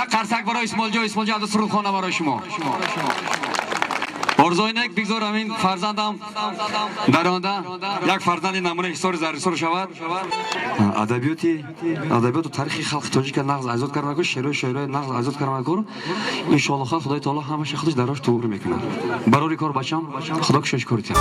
یک قرصک برای اسماعیل جان از سرودخانه برای شما. آرزوینک بگذار همین فرزندم در آینده یک فرزند نمونه حسار زرسور شود. ادبیات و تاریخ خلق تاجیک نقض آزاد کردن کو شعر نقض آزاد کردن کو ان شاء الله خدای تعالی همش خودش دراش تو میکنه. برای کار بچم خدا کشش کنید.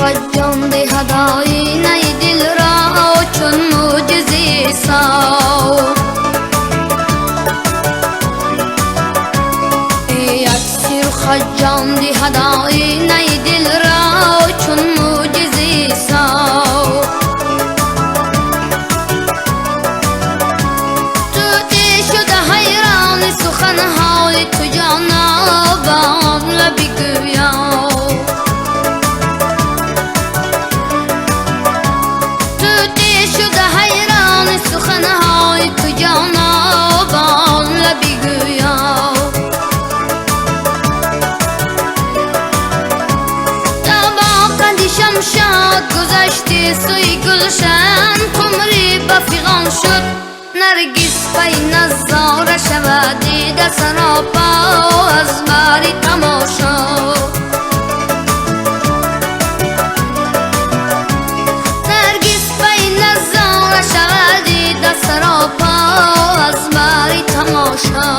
خجان دی‌هاد آینه دلرا چون مӯҷизи ساو یک سیر خجان دی‌هاد آینه دلرا چون مӯҷизи ساو طوطی شده ҳайрони суханҳои ту ҷоно ба лаби гӯё سخنهای تو جانا با لبی گویا تا با قدی شمشاد گذشتی سوی گلشن قمرী با فیغان شد نرگس پای nazzora شود دیده سراپا از باری تماشا سراپا از باری تماشا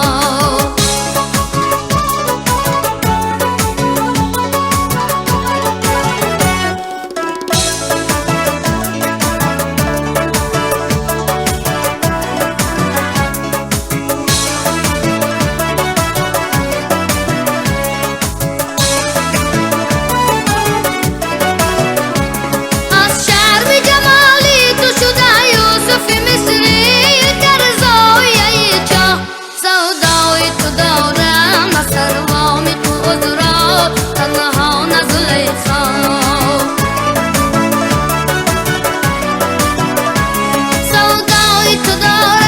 از شهر به جمالی تو شده یوسوفی مصری وامِقu Узро تنها نزلیخا سودای تو دارم